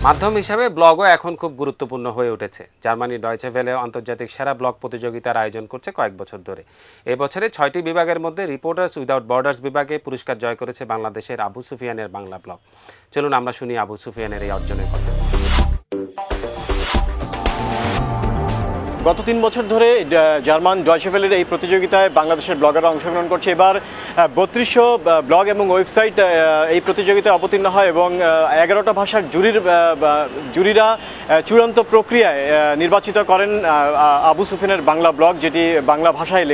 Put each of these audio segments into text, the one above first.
মাধ্যম হিসাবে ব্লগও এখন খুব গুরুত্বপূর্ণ হয়ে উঠেছে। জার্মানি ডয়চে ভেলে আন্তর্জাতিক সেরা ব্লগ প্রতিযোগিতার আয়োজন করছে কয়েক বছর ধরে। এই বছরে 6টি বিভাগের মধ্যে রিপোর্টার্স উইদাউট বর্ডার্স বিভাগে পুরস্কার জয় করেছে বাংলাদেশের আবু সুফিয়ানের বাংলা ব্লগ। চলুন আমরা শুনি আবু সুফিয়ানের এই অর্জনের কথা। গত 3 বছর ধরে জার্মান ডয়চে ভেলের এই প্রতিযোগিতায় বাংলাদেশের ব্লগাররা অংশগ্রহণ করছে। এবার 3200 ব্লগ এবং ওয়েবসাইট এই প্রতিযোগিতায় অবতীর্ণ হয় এবং 11টা ভাষার জুরিরা চূড়ান্ত প্রক্রিয়ায় নির্বাচিত করেন আবু সুফিয়ানের বাংলা ব্লগ, যেটি বাংলা ভাষায়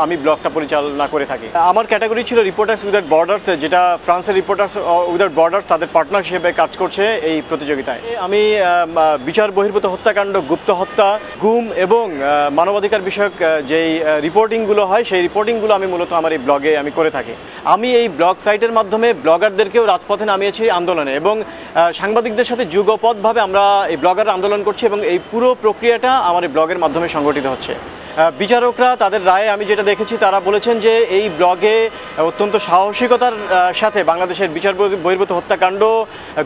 আমি ব্লগটা পরিচালনা করে থাকি। আমার ক্যাটাগরি ছিল রিপোর্টার্স উইদাউট বর্ডার্স, যেটা ফ্রান্সের রিপোর্টার্স উইদাউট বর্ডার্স তাদের পার্টনার হিসেবে কাজ করছে এই প্রতিযোগিতায়। আমি বিচার বহির্ভূত হত্যাকাণ্ড, গুপ্ত হত্যা, গুম এবং মানবাধিকার বিষয়ক যেই রিপোর্টিংগুলো হয় সেই রিপোর্টিংগুলো আমি মূলত আমার এই ব্লগে আমি করে থাকি। আমি এই ব্লগ সাইটের মাধ্যমে ব্লগারদেরকেও রাজপথে নামিয়েছি আন্দোলনে এবং সাংবাদিকদের সাথে যুগপৎভাবে আমরা এই ব্লগাররা আন্দোলন করছি এবং এই পুরো প্রক্রিয়াটা আমার এই ব্লগের মাধ্যমে সংগঠিত হচ্ছে। বিচারকরা তাদের রায়ে আমি যেটা দেখেছি, তারা বলেছেন যে এই ব্লগে অত্যন্ত সাহসিকতার সাথে বাংলাদেশের বিচার বহির্ভূত হত্যাকাণ্ড,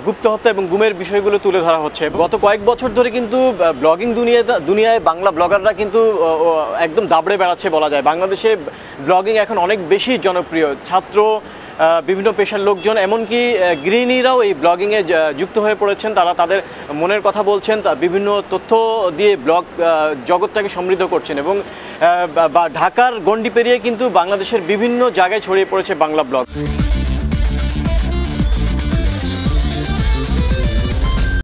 গুপ্ত হত্যা এবং গুমের বিষয়গুলো তুলে ধরা হচ্ছে। গত কয়েক বছর ধরে কিন্তু ব্লগিং দুনিয়ায় বাংলা ব্লগাররা কিন্তু একদম দাবড়ে বেড়াচ্ছে বলা যায়। বাংলাদেশে ব্লগিং এখন অনেক বেশি জনপ্রিয়। ছাত্র, বিভিন্ন পেশার লোকজন, এমনকি গৃহিণীরাও এই ব্লগিংয়ে যুক্ত হয়ে পড়েছেন। তারা তাদের মনের কথা বলছেন, বিভিন্ন তথ্য দিয়ে ব্লগ জগৎটাকে সমৃদ্ধ করছেন এবং ঢাকার গণ্ডি পেরিয়ে কিন্তু বাংলাদেশের বিভিন্ন জায়গায় ছড়িয়ে পড়েছে বাংলা ব্লগ।